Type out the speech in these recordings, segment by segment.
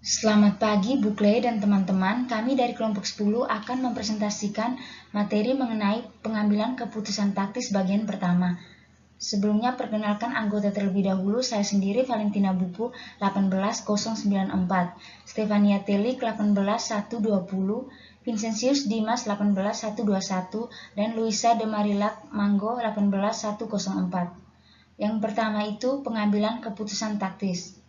Selamat pagi Bu Clay dan teman-teman, kami dari kelompok 10 akan mempresentasikan materi mengenai pengambilan keputusan taktis bagian pertama. Sebelumnya perkenalkan anggota terlebih dahulu, saya sendiri Valentina Bupu 18094, Stefania Telik 18120, Vincentius Dimas 18121, dan Luisa de Marilac Manggo 18104. Yang pertama itu pengambilan keputusan taktis.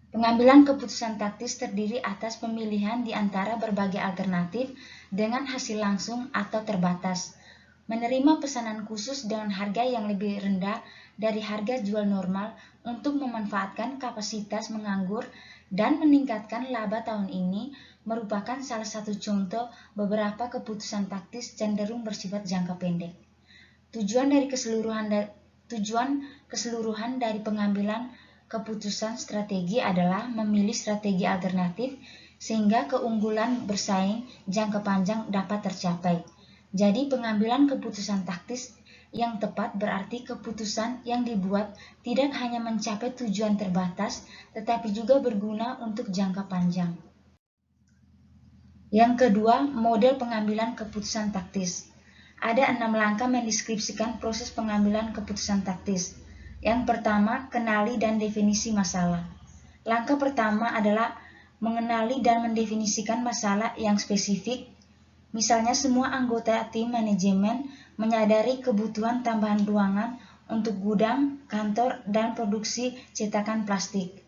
Pengambilan keputusan taktis terdiri atas pemilihan di antara berbagai alternatif dengan hasil langsung atau terbatas. Menerima pesanan khusus dengan harga yang lebih rendah dari harga jual normal untuk memanfaatkan kapasitas menganggur dan meningkatkan laba tahun ini merupakan salah satu contoh beberapa keputusan taktis cenderung bersifat jangka pendek. Tujuan keseluruhan dari pengambilan keputusan strategi adalah memilih strategi alternatif sehingga keunggulan bersaing jangka panjang dapat tercapai. Jadi pengambilan keputusan taktis yang tepat berarti keputusan yang dibuat tidak hanya mencapai tujuan terbatas tetapi juga berguna untuk jangka panjang. Yang kedua, model pengambilan keputusan taktis. Ada 6 langkah mendeskripsikan proses pengambilan keputusan taktis. Yang pertama, kenali dan definisi masalah. Langkah pertama adalah mengenali dan mendefinisikan masalah yang spesifik. Misalnya semua anggota tim manajemen menyadari kebutuhan tambahan ruangan untuk gudang, kantor, dan produksi cetakan plastik.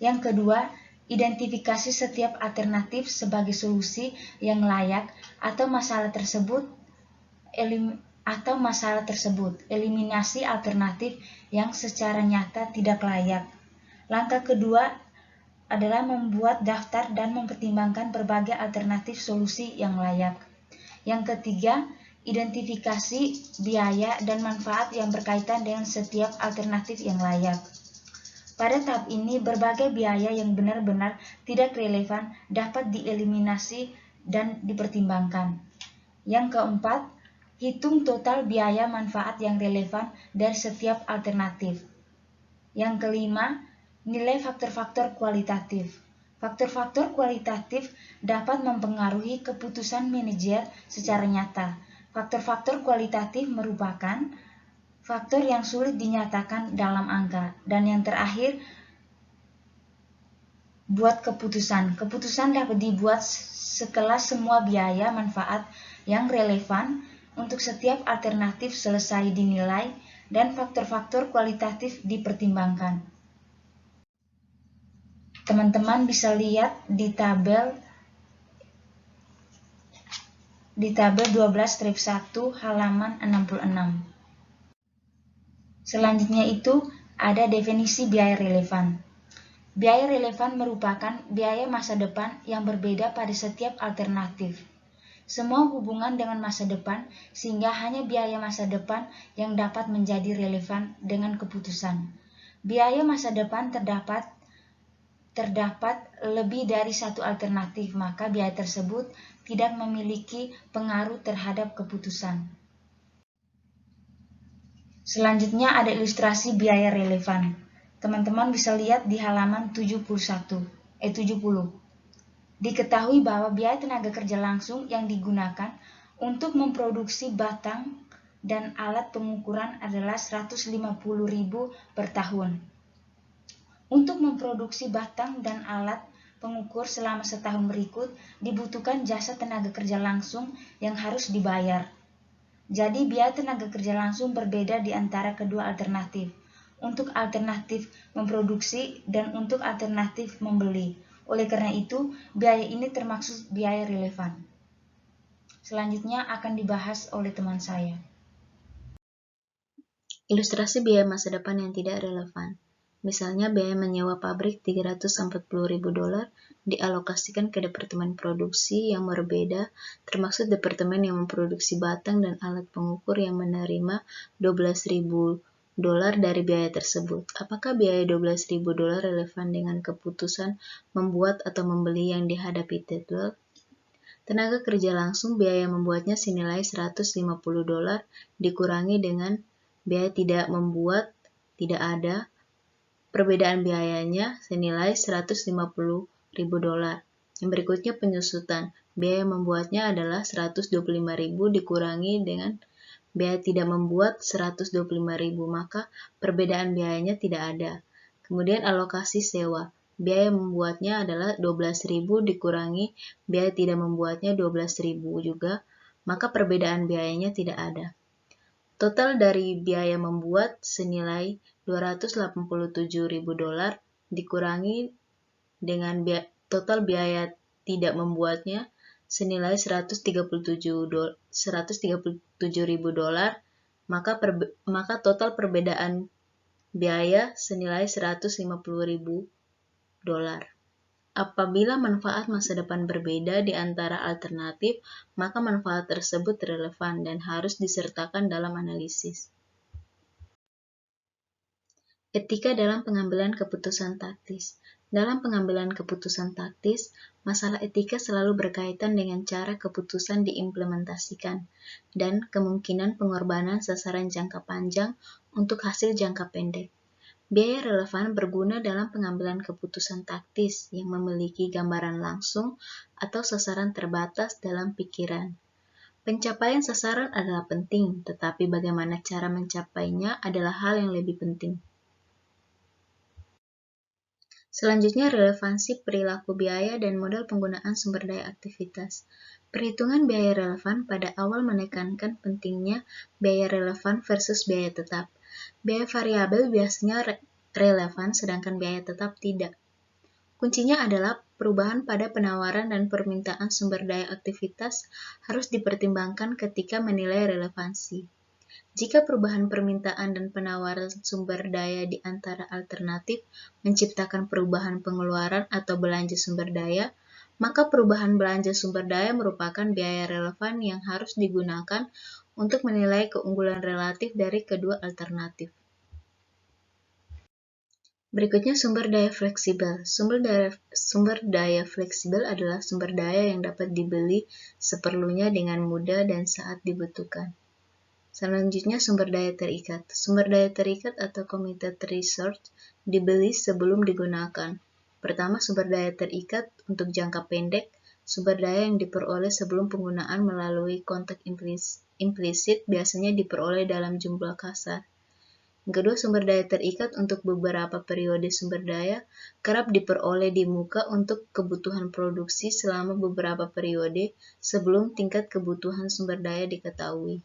Yang kedua, identifikasi setiap alternatif sebagai solusi yang layak atau masalah tersebut. Eliminasi alternatif yang secara nyata tidak layak. Langkah kedua adalah membuat daftar dan mempertimbangkan berbagai alternatif solusi yang layak. Yang ketiga, identifikasi biaya dan manfaat yang berkaitan dengan setiap alternatif yang layak. Pada tahap ini, berbagai biaya yang benar-benar tidak relevan dapat dieliminasi dan dipertimbangkan. Yang keempat, hitung total biaya manfaat yang relevan dari setiap alternatif. Yang kelima, nilai faktor-faktor kualitatif. Faktor-faktor kualitatif dapat mempengaruhi keputusan manajer secara nyata. Faktor-faktor kualitatif merupakan faktor yang sulit dinyatakan dalam angka. Dan yang terakhir, buat keputusan. Keputusan dapat dibuat setelah semua biaya manfaat yang relevan untuk setiap alternatif selesai dinilai dan faktor-faktor kualitatif dipertimbangkan. Teman-teman bisa lihat di tabel 12-1 halaman 66. Selanjutnya itu ada definisi biaya relevan. Biaya relevan merupakan biaya masa depan yang berbeda pada setiap alternatif. Semua hubungan dengan masa depan sehingga hanya biaya masa depan yang dapat menjadi relevan dengan keputusan. Biaya masa depan terdapat lebih dari satu alternatif, maka biaya tersebut tidak memiliki pengaruh terhadap keputusan. Selanjutnya ada ilustrasi biaya relevan. Teman-teman bisa lihat di halaman 70. Diketahui bahwa biaya tenaga kerja langsung yang digunakan untuk memproduksi batang dan alat pengukuran adalah 150.000 per tahun. Untuk memproduksi batang dan alat pengukur selama setahun berikut dibutuhkan jasa tenaga kerja langsung yang harus dibayar. Jadi biaya tenaga kerja langsung berbeda di antara kedua alternatif. Untuk alternatif memproduksi dan untuk alternatif membeli. Oleh karena itu, biaya ini termasuk biaya relevan. Selanjutnya akan dibahas oleh teman saya. Ilustrasi biaya masa depan yang tidak relevan. Misalnya biaya menyewa pabrik $340.000 dialokasikan ke departemen produksi yang berbeda, termasuk departemen yang memproduksi batang dan alat pengukur yang menerima $12.000 dari biaya tersebut. Apakah biaya $12.000 relevan dengan keputusan membuat atau membeli yang dihadapi Tidwell? Tenaga kerja langsung biaya membuatnya senilai $150 dikurangi dengan biaya tidak membuat tidak ada perbedaan biayanya senilai $150.000. Yang berikutnya penyusutan. Biaya membuatnya adalah $125.000 dikurangi dengan biaya tidak membuat $125.000, maka perbedaan biayanya tidak ada. Kemudian alokasi sewa. Biaya membuatnya adalah $12.000 dikurangi biaya tidak membuatnya $12.000 juga, maka perbedaan biayanya tidak ada. Total dari biaya membuat senilai $287.000 dikurangi dengan total biaya tidak membuatnya senilai $137.000, maka total perbedaan biaya senilai $150.000. Apabila manfaat masa depan berbeda di antara alternatif, maka manfaat tersebut relevan dan harus disertakan dalam analisis. Etika dalam pengambilan keputusan taktis. Dalam pengambilan keputusan taktis, masalah etika selalu berkaitan dengan cara keputusan diimplementasikan dan kemungkinan pengorbanan sasaran jangka panjang untuk hasil jangka pendek. Biaya relevan berguna dalam pengambilan keputusan taktis yang memiliki gambaran langsung atau sasaran terbatas dalam pikiran. Pencapaian sasaran adalah penting, tetapi bagaimana cara mencapainya adalah hal yang lebih penting. Selanjutnya, relevansi perilaku biaya dan modal penggunaan sumber daya aktivitas. Perhitungan biaya relevan pada awal menekankan pentingnya biaya relevan versus biaya tetap. Biaya variabel biasanya relevan, sedangkan biaya tetap tidak. Kuncinya adalah perubahan pada penawaran dan permintaan sumber daya aktivitas harus dipertimbangkan ketika menilai relevansi. Jika perubahan permintaan dan penawaran sumber daya di antara alternatif menciptakan perubahan pengeluaran atau belanja sumber daya, maka perubahan belanja sumber daya merupakan biaya relevan yang harus digunakan untuk menilai keunggulan relatif dari kedua alternatif. Berikutnya sumber daya fleksibel. Sumber daya fleksibel adalah sumber daya yang dapat dibeli seperlunya dengan mudah dan saat dibutuhkan. Selanjutnya sumber daya terikat. Sumber daya terikat atau committed resource dibeli sebelum digunakan. Pertama, sumber daya terikat untuk jangka pendek. Sumber daya yang diperoleh sebelum penggunaan melalui kontak implisit biasanya diperoleh dalam jumlah kasar. Yang kedua, sumber daya terikat untuk beberapa periode sumber daya kerap diperoleh di muka untuk kebutuhan produksi selama beberapa periode sebelum tingkat kebutuhan sumber daya diketahui.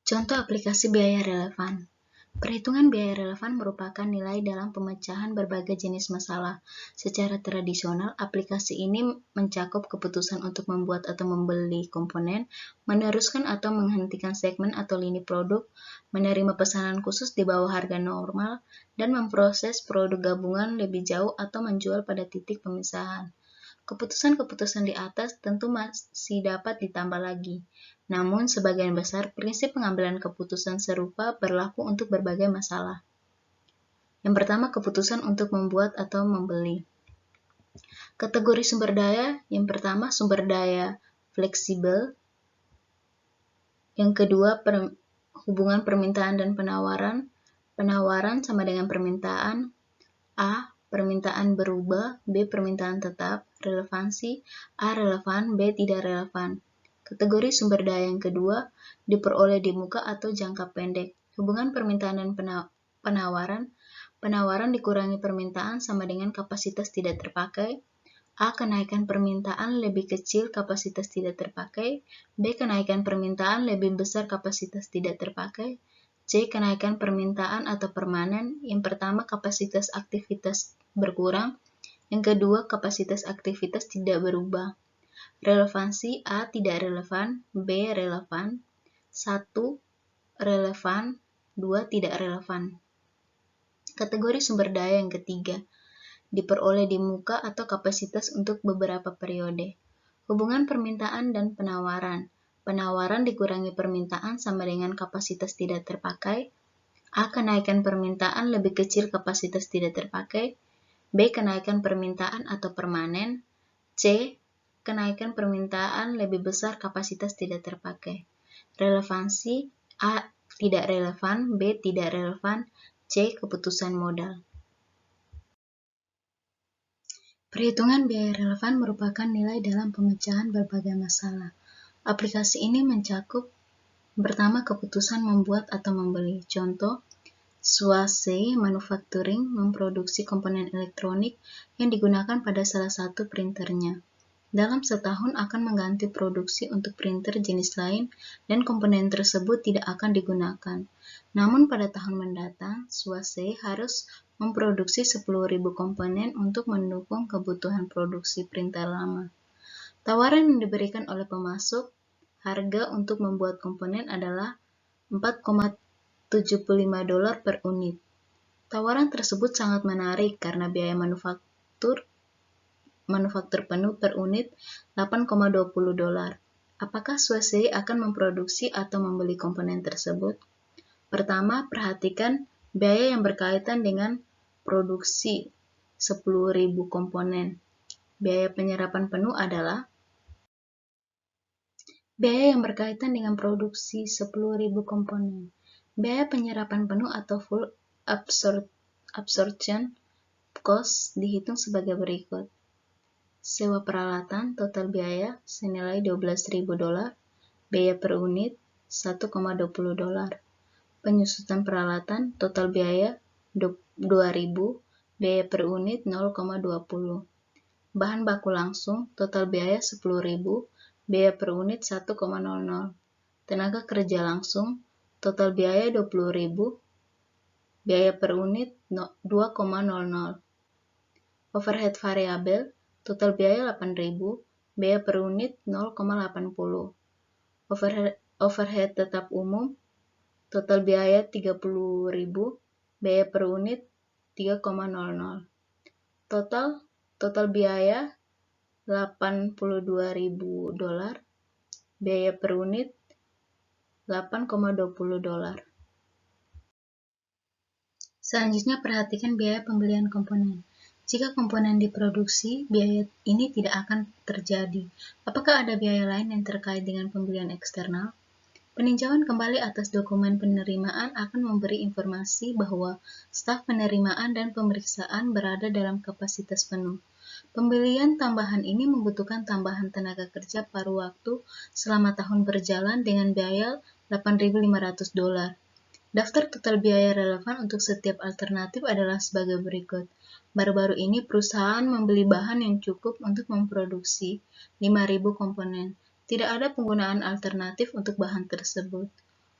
Contoh aplikasi biaya relevan. Perhitungan biaya relevan merupakan nilai dalam pemecahan berbagai jenis masalah. Secara tradisional, aplikasi ini mencakup keputusan untuk membuat atau membeli komponen, meneruskan atau menghentikan segmen atau lini produk, menerima pesanan khusus di bawah harga normal, dan memproses produk gabungan lebih jauh atau menjual pada titik pemisahan. Keputusan-keputusan di atas tentu masih dapat ditambah lagi. Namun, sebagian besar prinsip pengambilan keputusan serupa berlaku untuk berbagai masalah. Yang pertama, keputusan untuk membuat atau membeli. Kategori sumber daya, yang pertama sumber daya fleksibel. Yang kedua, hubungan permintaan dan penawaran. Penawaran sama dengan permintaan. A. Permintaan berubah, B. Permintaan tetap, relevansi, A. Relevan, B. Tidak relevan. Kategori sumber daya yang kedua, diperoleh di muka atau jangka pendek. Hubungan permintaan dan penawaran. Penawaran dikurangi permintaan sama dengan kapasitas tidak terpakai. A. Kenaikan permintaan lebih kecil kapasitas tidak terpakai. B. Kenaikan permintaan lebih besar kapasitas tidak terpakai. C. Kenaikan permintaan atau permanen. Yang pertama, kapasitas aktivitas berkurang. Yang kedua, kapasitas aktivitas tidak berubah. Relevansi A. Tidak relevan, B. Relevan. 1. Relevan, 2. Tidak relevan. Kategori sumber daya yang ketiga, diperoleh di muka atau kapasitas untuk beberapa periode. Hubungan permintaan dan penawaran. Penawaran dikurangi permintaan sama dengan kapasitas tidak terpakai. A. Kenaikan permintaan lebih kecil kapasitas tidak terpakai. B. Kenaikan permintaan atau permanen. C. Kenaikan permintaan lebih besar kapasitas tidak terpakai. Relevansi A. Tidak relevan, B. Tidak relevan, C. Keputusan modal. Perhitungan biaya relevan merupakan nilai dalam pemecahan berbagai masalah. Aplikasi ini mencakup pertama, keputusan membuat atau membeli. Contoh, Swasey Manufacturing memproduksi komponen elektronik yang digunakan pada salah satu printernya. Dalam setahun akan mengganti produksi untuk printer jenis lain dan komponen tersebut tidak akan digunakan. Namun pada tahun mendatang, Swasey harus memproduksi 10.000 komponen untuk mendukung kebutuhan produksi printer lama. Tawaran yang diberikan oleh pemasok, harga untuk membuat komponen adalah $4,75 per unit. Tawaran tersebut sangat menarik karena biaya manufaktur penuh per unit $8,20. Apakah Swasey akan memproduksi atau membeli komponen tersebut? Pertama, perhatikan biaya yang berkaitan dengan produksi 10.000 komponen. Biaya penyerapan penuh adalah biaya yang berkaitan dengan produksi 10.000 komponen. Biaya penyerapan penuh atau full absorption cost dihitung sebagai berikut. Sewa peralatan, total biaya senilai $12.000, biaya per unit $1,20. Penyusutan peralatan, total biaya $2.000, biaya per unit $0,20. Bahan baku langsung, total biaya $10.000, biaya per unit $1,00. Tenaga kerja langsung, total biaya $20.000, biaya per unit $2,00. Overhead variabel, total biaya $8.000, biaya per unit $0,80. Overhead tetap umum, total biaya $30.000, biaya per unit $3,00. Total biaya $82.000, biaya per unit $8,20. Selanjutnya perhatikan biaya pembelian komponen. Jika komponen diproduksi, biaya ini tidak akan terjadi. Apakah ada biaya lain yang terkait dengan pembelian eksternal? Peninjauan kembali atas dokumen penerimaan akan memberi informasi bahwa staf penerimaan dan pemeriksaan berada dalam kapasitas penuh. Pembelian tambahan ini membutuhkan tambahan tenaga kerja paruh waktu selama tahun berjalan dengan biaya $8.500. Daftar total biaya relevan untuk setiap alternatif adalah sebagai berikut. Baru-baru ini perusahaan membeli bahan yang cukup untuk memproduksi 5.000 komponen. Tidak ada penggunaan alternatif untuk bahan tersebut.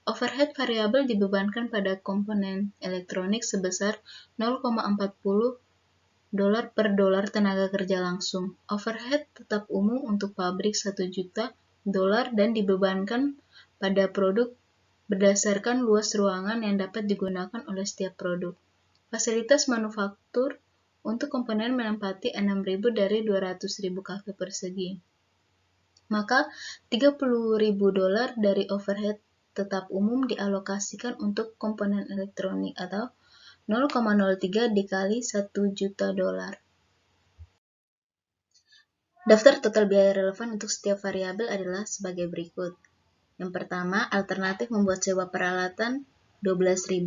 Overhead variabel dibebankan pada komponen elektronik sebesar $0,40 per dolar tenaga kerja langsung. Overhead tetap umum untuk pabrik $1 juta dan dibebankan pada produk berdasarkan luas ruangan yang dapat digunakan oleh setiap produk. Fasilitas manufaktur untuk komponen menempati 6.000 dari 200.000 kaki persegi. Maka $30.000 dari overhead tetap umum dialokasikan untuk komponen elektronik atau 0,03 dikali $1 juta. Daftar total biaya relevan untuk setiap variabel adalah sebagai berikut. Yang pertama, alternatif membuat sewa peralatan $12.000,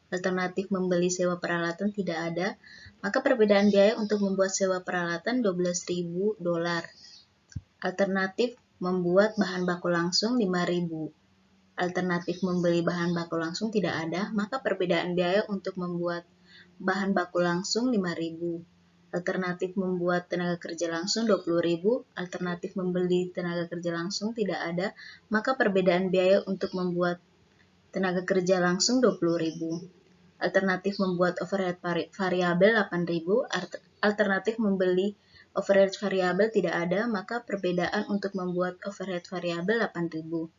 alternatif membeli sewa peralatan tidak ada, maka perbedaan biaya untuk membuat sewa peralatan $12.000. Alternatif membuat bahan baku langsung $5.000. Alternatif membeli bahan baku langsung tidak ada, maka perbedaan biaya untuk membuat bahan baku langsung $5.000. Alternatif membuat tenaga kerja langsung $20.000, alternatif membeli tenaga kerja langsung tidak ada, maka perbedaan biaya untuk membuat tenaga kerja langsung $20.000. Alternatif membuat overhead variabel $8.000, alternatif membeli overhead variabel tidak ada, maka perbedaan untuk membuat overhead variabel $8.000.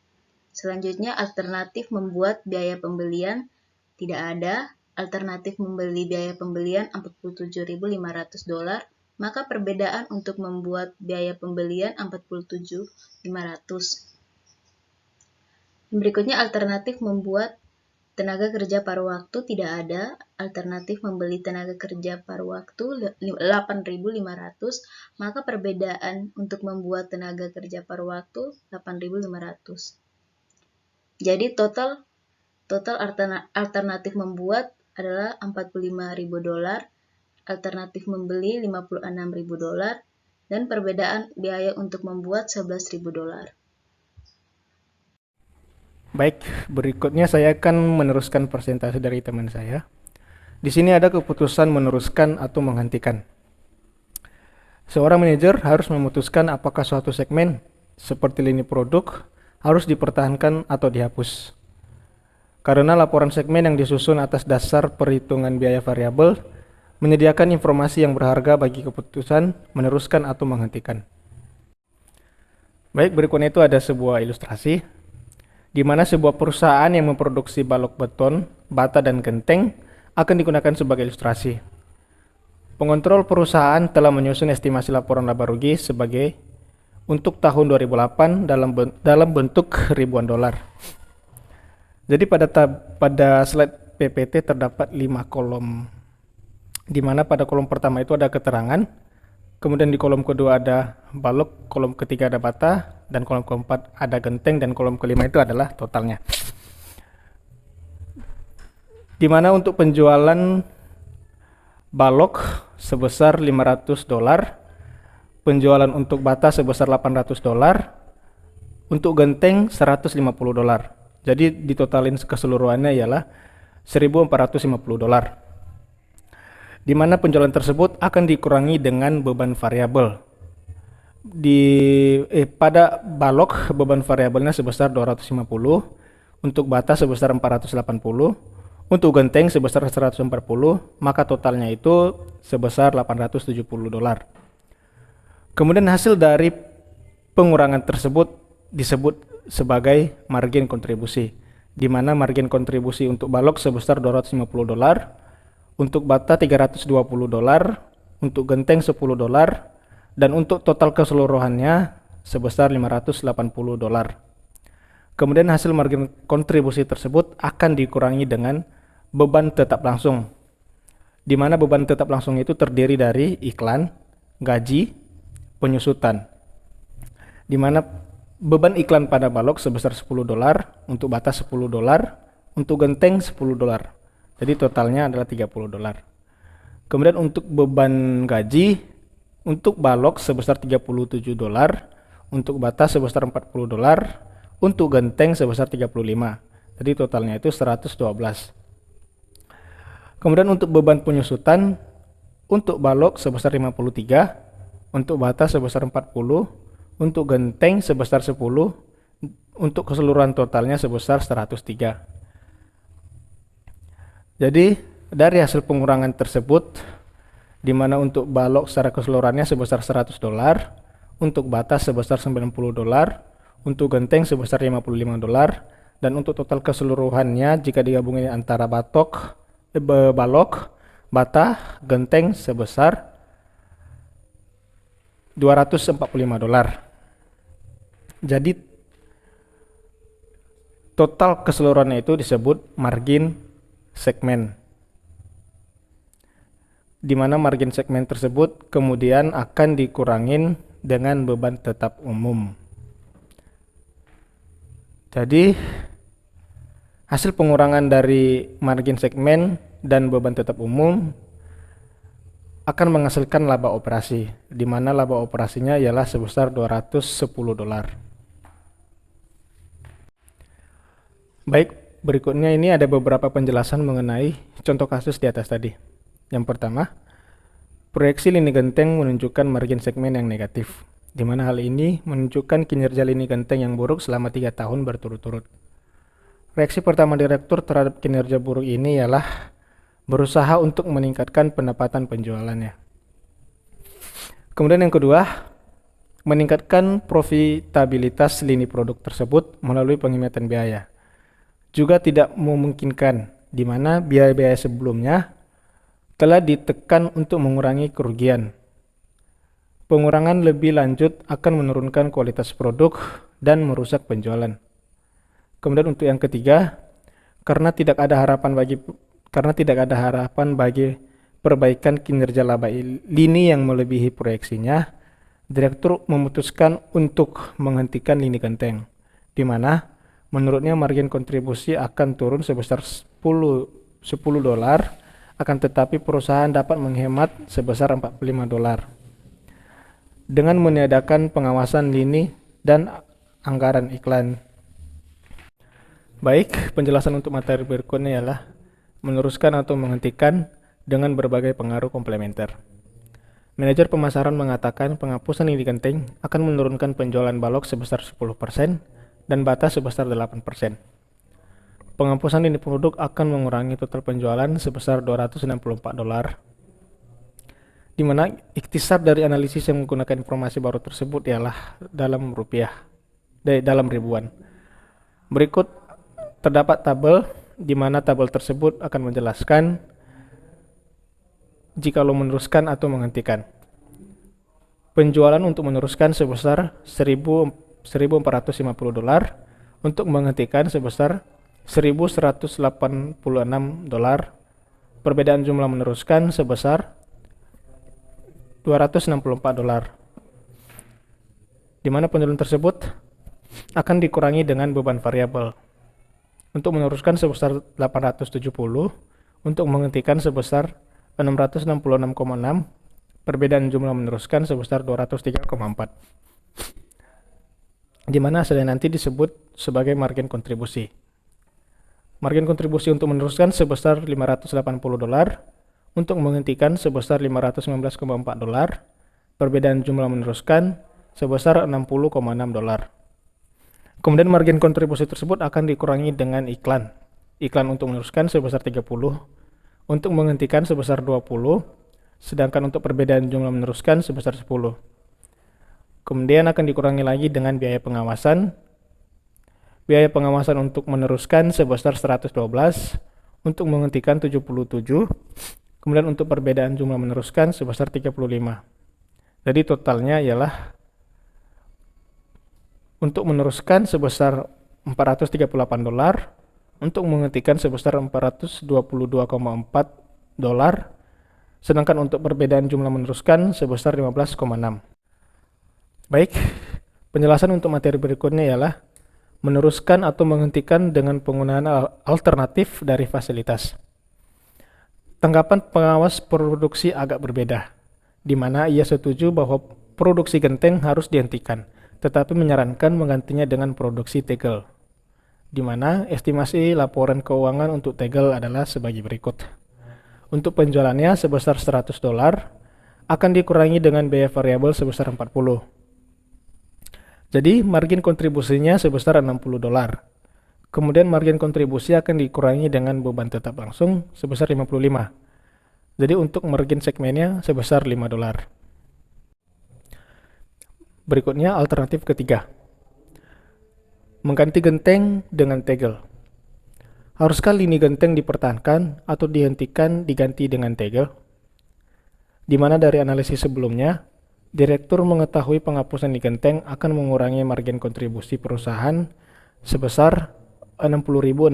Selanjutnya, alternatif membuat biaya pembelian tidak ada, alternatif membeli biaya pembelian $47.500, maka perbedaan untuk membuat biaya pembelian $47.500. Berikutnya alternatif membuat tenaga kerja paruh waktu tidak ada, alternatif membeli tenaga kerja paruh waktu $8.500, maka perbedaan untuk membuat tenaga kerja paruh waktu $8.500. Jadi total alternatif membuat adalah $45.000, alternatif membeli $56.000, dan perbedaan biaya untuk membuat $11.000. Baik, berikutnya saya akan meneruskan presentasi dari teman saya. Di sini ada keputusan meneruskan atau menghentikan. Seorang manajer harus memutuskan apakah suatu segmen seperti lini produk harus dipertahankan atau dihapus. Karena laporan segmen yang disusun atas dasar perhitungan biaya variabel menyediakan informasi yang berharga bagi keputusan meneruskan atau menghentikan. Baik, berikutnya itu ada sebuah ilustrasi di mana sebuah perusahaan yang memproduksi balok beton, bata, dan genteng akan digunakan sebagai ilustrasi. Pengontrol perusahaan telah menyusun estimasi laporan laba rugi sebagai untuk tahun 2008 dalam bentuk ribuan dolar. Jadi pada slide PPT terdapat 5 kolom, di mana pada kolom pertama itu ada keterangan, kemudian di kolom kedua ada balok, kolom ketiga ada bata, dan kolom keempat ada genteng, dan kolom kelima itu adalah totalnya. Di mana untuk penjualan balok sebesar $500, penjualan untuk bata sebesar $800, untuk genteng $150. Jadi ditotalin keseluruhannya ialah $1.450. Di mana penjualan tersebut akan dikurangi dengan beban variabel. Pada balok beban variabelnya sebesar 250, untuk bata sebesar 480, untuk genteng sebesar 140, maka totalnya itu sebesar $870. Kemudian hasil dari pengurangan tersebut disebut sebagai margin kontribusi, di mana margin kontribusi untuk balok sebesar $250, untuk bata $320, untuk genteng $10, dan untuk total keseluruhannya sebesar $580. Kemudian hasil margin kontribusi tersebut akan dikurangi dengan beban tetap langsung, di mana beban tetap langsung itu terdiri dari iklan, gaji, penyusutan, di mana beban iklan pada balok sebesar $10, untuk bata $10, untuk genteng $10. Jadi totalnya adalah $30. Kemudian untuk beban gaji, untuk balok sebesar $37, untuk bata sebesar $40, untuk genteng sebesar 35. Jadi totalnya itu 112. Kemudian untuk beban penyusutan, untuk balok sebesar 53, untuk bata sebesar 40, untuk genteng sebesar 10, untuk keseluruhan totalnya sebesar 103. Jadi dari hasil pengurangan tersebut, di mana untuk balok secara keseluruhannya sebesar $100, untuk bata sebesar $90, untuk genteng sebesar $55, dan untuk total keseluruhannya jika digabungin antara balok, bata, genteng sebesar $245. Jadi total keseluruhannya itu disebut margin segmen, di mana margin segmen tersebut kemudian akan dikurangin dengan beban tetap umum. Jadi hasil pengurangan dari margin segmen dan beban tetap umum akan menghasilkan laba operasi, di mana laba operasinya ialah sebesar $210. Baik, berikutnya ini ada beberapa penjelasan mengenai contoh kasus di atas tadi. Yang pertama, proyeksi lini genteng menunjukkan margin segmen yang negatif, di mana hal ini menunjukkan kinerja lini genteng yang buruk selama 3 tahun berturut-turut. Reaksi pertama direktur terhadap kinerja buruk ini ialah berusaha untuk meningkatkan pendapatan penjualannya. Kemudian yang kedua, meningkatkan profitabilitas lini produk tersebut melalui penghematan biaya. Juga tidak memungkinkan, di mana biaya-biaya sebelumnya telah ditekan untuk mengurangi kerugian. Pengurangan lebih lanjut akan menurunkan kualitas produk dan merusak penjualan. Kemudian untuk yang ketiga, karena tidak ada harapan bagi perbaikan kinerja laba lini yang melebihi proyeksinya, direktur memutuskan untuk menghentikan lini genteng, di mana menurutnya margin kontribusi akan turun sebesar $10 $10, akan tetapi perusahaan dapat menghemat sebesar $45 dengan meniadakan pengawasan lini dan anggaran iklan. Baik, penjelasan untuk materi berikutnya ialah meneruskan atau menghentikan dengan berbagai pengaruh komplementer. Manajer pemasaran mengatakan penghapusan lini genting akan menurunkan penjualan balok sebesar 10% dan bata sebesar 8%. Penghapusan lini produk akan mengurangi total penjualan sebesar $264, di mana ikhtisar dari analisis yang menggunakan informasi baru tersebut ialah dalam ribuan. Berikut terdapat tabel, di mana tabel tersebut akan menjelaskan jika lo meneruskan atau menghentikan. Penjualan untuk meneruskan sebesar $1.450, untuk menghentikan sebesar $1.186, perbedaan jumlah meneruskan sebesar $264, di mana penjualan tersebut akan dikurangi dengan beban variabel. Untuk meneruskan sebesar 870, untuk menghentikan sebesar 666,6, perbedaan jumlah meneruskan sebesar 203,4, di mana hasilnya nanti disebut sebagai margin kontribusi. Margin kontribusi untuk meneruskan sebesar $580, untuk menghentikan sebesar $519,4, perbedaan jumlah meneruskan sebesar $60,6. Kemudian margin kontribusi tersebut akan dikurangi dengan iklan. Iklan untuk meneruskan sebesar 30, untuk menghentikan sebesar 20, sedangkan untuk perbedaan jumlah meneruskan sebesar 10. Kemudian akan dikurangi lagi dengan biaya pengawasan. Biaya pengawasan untuk meneruskan sebesar 112, untuk menghentikan 77, kemudian untuk perbedaan jumlah meneruskan sebesar 35. Jadi totalnya ialah untuk meneruskan sebesar $438, untuk menghentikan sebesar $422,4, sedangkan untuk perbedaan jumlah meneruskan sebesar 15,6. Baik, penjelasan untuk materi berikutnya ialah meneruskan atau menghentikan dengan penggunaan alternatif dari fasilitas. Tanggapan pengawas produksi agak berbeda, di mana ia setuju bahwa produksi genteng harus dihentikan, tetapi menyarankan menggantinya dengan produksi tegel, di mana estimasi laporan keuangan untuk tegel adalah sebagai berikut. Untuk penjualannya sebesar $100, akan dikurangi dengan biaya variabel sebesar 40. Jadi margin kontribusinya sebesar $60. Kemudian margin kontribusi akan dikurangi dengan beban tetap langsung sebesar 55. Jadi untuk margin segmennya sebesar $5. Berikutnya alternatif ketiga, mengganti genteng dengan tegel. Haruskah lini genteng dipertahankan atau dihentikan diganti dengan tegel? Di mana dari analisis sebelumnya, direktur mengetahui penghapusan lini genteng akan mengurangi margin kontribusi perusahaan sebesar $60.600.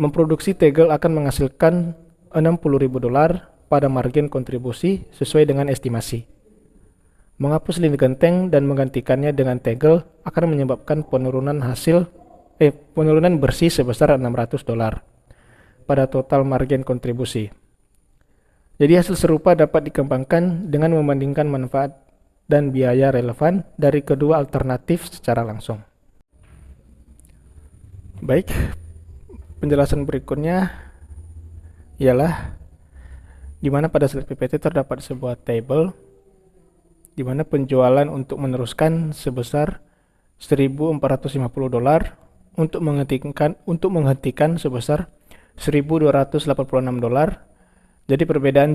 Memproduksi tegel akan menghasilkan $60.000 pada margin kontribusi sesuai dengan estimasi. Menghapus lini genteng dan menggantikannya dengan tegel akan menyebabkan penurunan bersih sebesar $600 pada total margin kontribusi. Jadi hasil serupa dapat dikembangkan dengan membandingkan manfaat dan biaya relevan dari kedua alternatif secara langsung. Baik, penjelasan berikutnya ialah di mana pada slide PPT terdapat sebuah table di mana penjualan untuk meneruskan sebesar $1.450, untuk menghentikan sebesar $1.286. Jadi perbedaan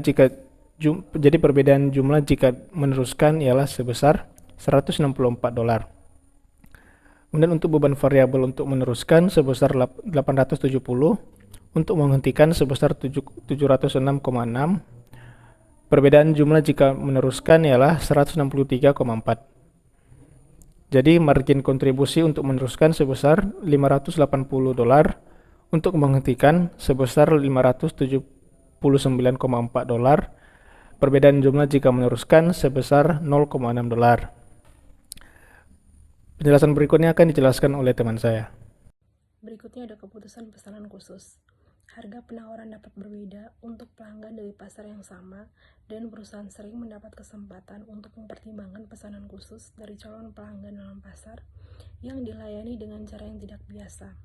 jumlah jika meneruskan ialah sebesar $164. Kemudian untuk beban variabel untuk meneruskan sebesar 870, untuk menghentikan sebesar 706,6. Perbedaan jumlah jika meneruskan ialah 163,4. Jadi margin kontribusi untuk meneruskan sebesar $580, untuk menghentikan sebesar $579,4. Perbedaan jumlah jika meneruskan sebesar $0,6. Penjelasan berikutnya akan dijelaskan oleh teman saya. Berikutnya ada keputusan pesanan khusus. Harga penawaran dapat berbeda untuk pelanggan dari pasar yang sama, dan perusahaan sering mendapat kesempatan untuk mempertimbangkan pesanan khusus dari calon pelanggan dalam pasar yang dilayani dengan cara yang tidak biasa.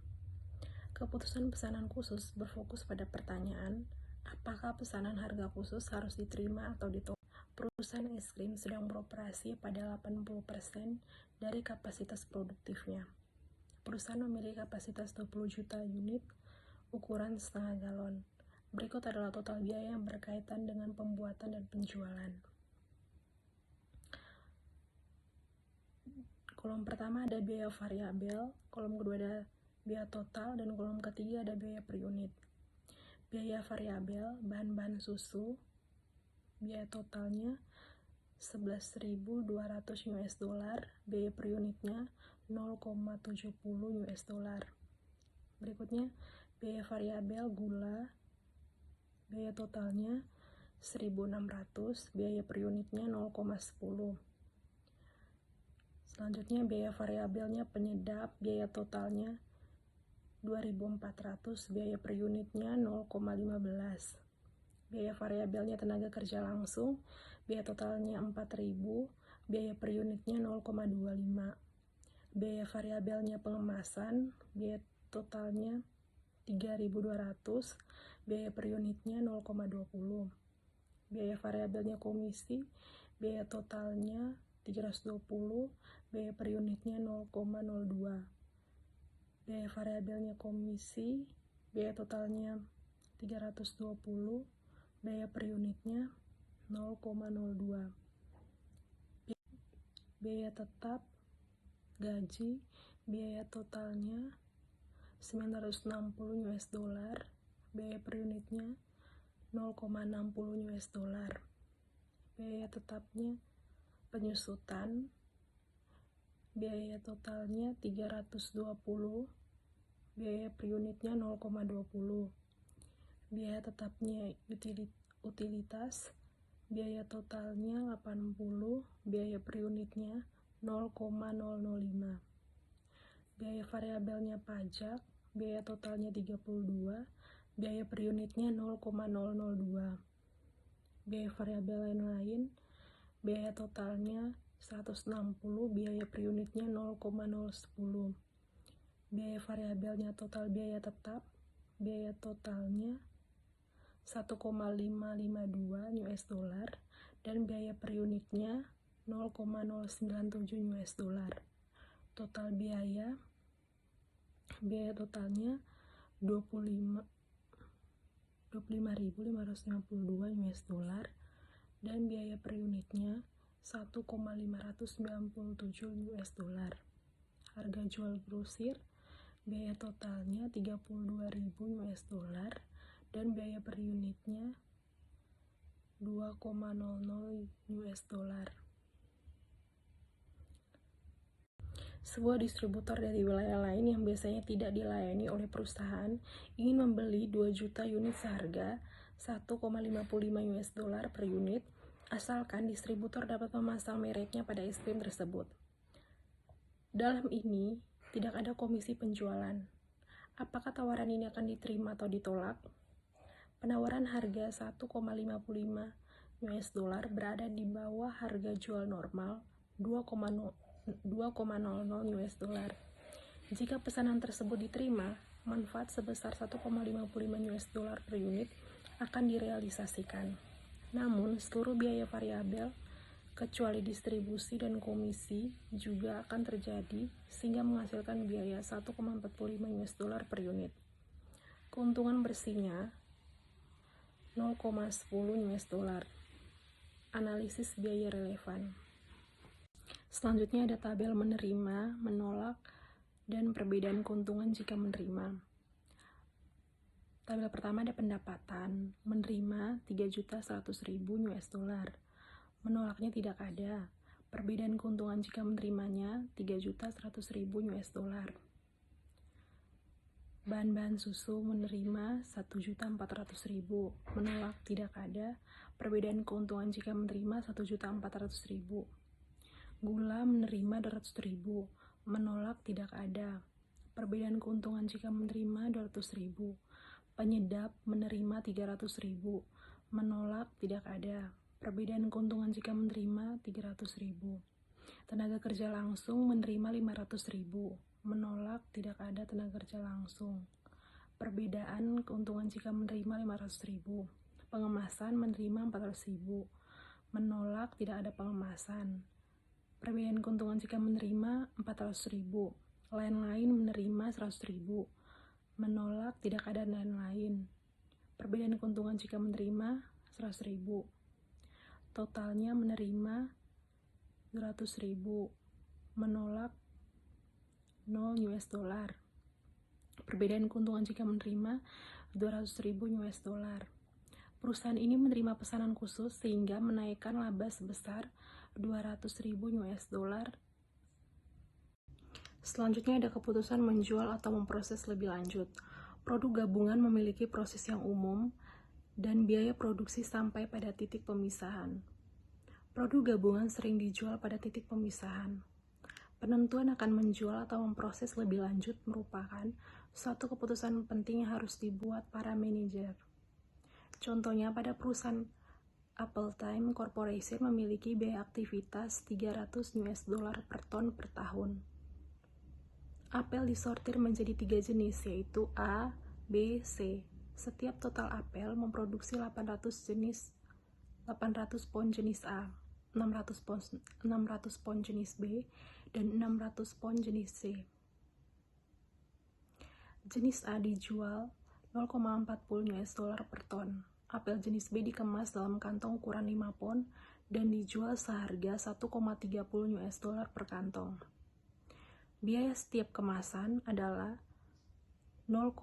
Keputusan pesanan khusus berfokus pada pertanyaan, apakah pesanan harga khusus harus diterima atau ditolak? Perusahaan es krim sedang beroperasi pada 80% dari kapasitas produktifnya. Perusahaan memiliki kapasitas 20 juta unit ukuran setengah galon. Berikut adalah total biaya yang berkaitan dengan pembuatan dan penjualan. Kolom pertama ada biaya variabel, kolom kedua ada biaya total, dan kolom ketiga ada biaya per unit. Biaya variabel, bahan-bahan susu, biaya totalnya 11.200 US dollar, biaya per unitnya 0,70 US dollar. Berikutnya, biaya variabel gula, biaya totalnya 1.600, biaya per unitnya 0,10. Selanjutnya, biaya variabelnya penyedap, biaya totalnya 2.400, biaya per unitnya 0,15. Biaya variabelnya tenaga kerja langsung, biaya totalnya 4.000, biaya per unitnya 0,25. Biaya variabelnya pengemasan, biaya totalnya 3.200, biaya per unitnya 0,20. Biaya variabelnya komisi, biaya totalnya 320, biaya per unitnya 0,02. Biaya variabelnya komisi, biaya totalnya 320, biaya per unitnya 0,02. Biaya tetap, gaji, biaya totalnya 960 US dollar, biaya per unitnya 0,60 US dollar. Biaya tetapnya penyusutan, biaya totalnya 320, biaya per unitnya 0,20. Biaya tetapnya utilitas, biaya totalnya 80, biaya per unitnya 0,005. Biaya variabelnya pajak, biaya totalnya 32, biaya per unitnya 0,002. Biaya variabel lain, biaya totalnya 160, biaya per unitnya 0,010. Biaya variabelnya total biaya tetap, biaya totalnya 1,552 US dollar, dan biaya per unitnya 0,097 US dollar. Total biaya totalnya 25.552 US dollar, dan biaya per unitnya 1,597 US dollar. Harga jual grosir, biaya totalnya 32.000 US dollar, dan biaya per unitnya 2,00 US dollar. Sebuah distributor dari wilayah lain yang biasanya tidak dilayani oleh perusahaan ingin membeli 2 juta unit seharga 1,55 US dollar per unit, asalkan distributor dapat memasang mereknya pada es krim tersebut. Dalam ini, tidak ada komisi penjualan. Apakah tawaran ini akan diterima atau ditolak? Penawaran harga 1,55 US dollar berada di bawah harga jual normal 2,00 US dollar. Jika pesanan tersebut diterima, manfaat sebesar 1,55 US dollar per unit akan direalisasikan. Namun, seluruh biaya variabel, kecuali distribusi dan komisi, juga akan terjadi sehingga menghasilkan biaya 1,45 US dollar per unit. Keuntungan bersihnya 0,10 US dollar. Analisis biaya relevan. Selanjutnya ada tabel menerima, menolak, dan perbedaan keuntungan jika menerima. Tabel pertama ada pendapatan, menerima 3.100.000 US dollar, menolaknya tidak ada. Perbedaan keuntungan jika menerimanya 3.100.000 US dollar. Bahan-bahan susu menerima 1.400.000, menolak tidak ada. Perbedaan keuntungan jika menerima 1.400.000. Gula menerima 200.000, menolak tidak ada. Perbedaan keuntungan jika menerima 200.000. Penyedap menerima 300.000. Menolak tidak ada. Perbedaan keuntungan jika menerima 300.000. Tenaga kerja langsung menerima 500.000. Menolak tidak ada tenaga kerja langsung. Perbedaan keuntungan jika menerima 500.000. Pengemasan menerima 400.000. Menolak tidak ada pengemasan. Perbedaan keuntungan jika menerima 400.000. Lain-lain menerima 100.000. Menolak tidak ada lain-lain. Perbedaan keuntungan jika menerima 100.000. Totalnya menerima 200.000. Menolak 0 US dollar. Perbedaan keuntungan jika menerima 200.000 US dollar. Perusahaan ini menerima pesanan khusus sehingga menaikkan laba sebesar 200.000 US dollar. Selanjutnya ada keputusan menjual atau memproses lebih lanjut. Produk gabungan memiliki proses yang umum dan biaya produksi sampai pada titik pemisahan. Produk gabungan sering dijual pada titik pemisahan. Penentuan akan menjual atau memproses lebih lanjut merupakan suatu keputusan penting yang harus dibuat para manajer. Contohnya pada perusahaan Appletime Corporation memiliki biaya aktivitas 300 US dollar per ton per tahun. Apel disortir menjadi 3 jenis, yaitu A, B, C. Setiap total apel memproduksi 800 pon jenis A, 600 pon jenis B, dan 600 pon jenis C. Jenis A dijual 0,40 US dollar per ton. Apel jenis B dikemas dalam kantong ukuran 5 pon dan dijual seharga 1,30 US dollar per kantong. Biaya setiap kemasan adalah 0,05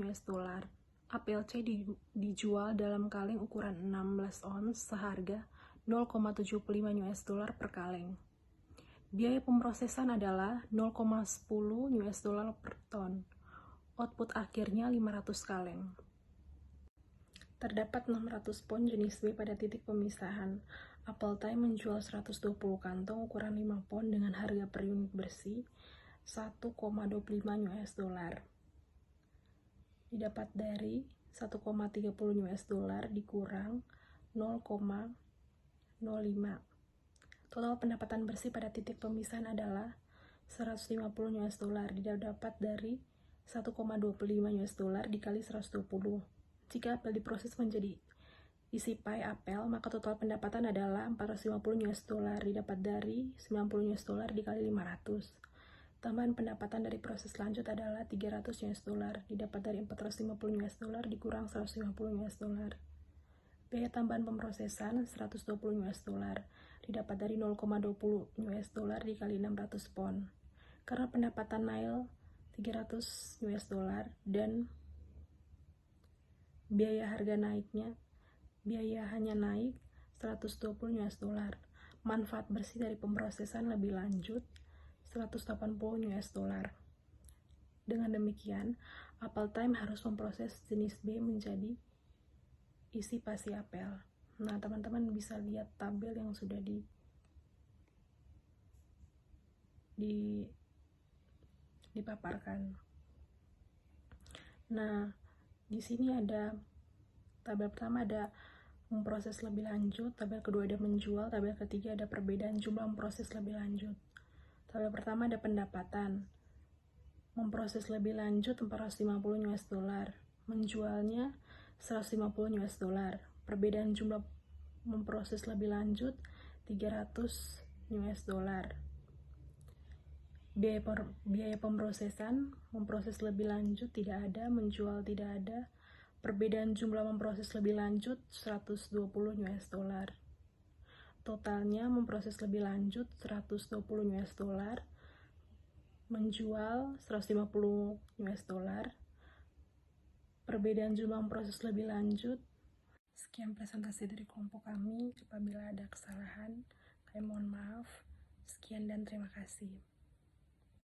US dollar. Apel C dijual dalam kaleng ukuran 16 ons seharga 0,75 US dollar per kaleng. Biaya pemrosesan adalah 0,10 US dollar per ton. Output akhirnya 500 kaleng. Terdapat 600 pon jenis B pada titik pemisahan. Appletime menjual 120 kantong ukuran 5 pon dengan harga per unit bersih 1,25 US dollar. Didapat dari 1,30 US dollar dikurang 0,05. Total pendapatan bersih pada titik pemisahan adalah 150 US dollar. Didapat dari 1,25 US dollar dikali 120. Jika apel diproses menjadi isi pie apel, maka total pendapatan adalah 450 US dollar didapat dari 90 US dollar dikali 500. Tambahan pendapatan dari proses lanjut adalah 300 US dollar didapat dari 450 US dollar dikurang 150 US dollar. Biaya tambahan pemrosesan 120 US dollar didapat dari 0,20 US dollar dikali 600 pon. Karena pendapatan nil 300 US dollar dan biaya hanya naik 120 US dollar. Manfaat bersih dari pemrosesan lebih lanjut 180 US dollar. Dengan demikian, Appletime harus memproses jenis B menjadi isi pasi apel. Nah, teman-teman bisa lihat tabel yang sudah dipaparkan. Nah, di sini ada tabel pertama ada memproses lebih lanjut, tabel kedua ada menjual, tabel ketiga ada perbedaan jumlah memproses lebih lanjut. Tabel pertama ada pendapatan. Memproses lebih lanjut 450 US dollar, menjualnya 150 US dollar. Perbedaan jumlah memproses lebih lanjut 300 US dollar. Biaya pemrosesan, memproses lebih lanjut tidak ada, menjual tidak ada. Perbedaan jumlah memproses lebih lanjut 120 US dollar. Totalnya memproses lebih lanjut 120 US dollar, menjual 150 US dollar. Perbedaan jumlah memproses lebih lanjut. Sekian presentasi dari kelompok kami. Apabila ada kesalahan, kami mohon maaf. Sekian dan terima kasih.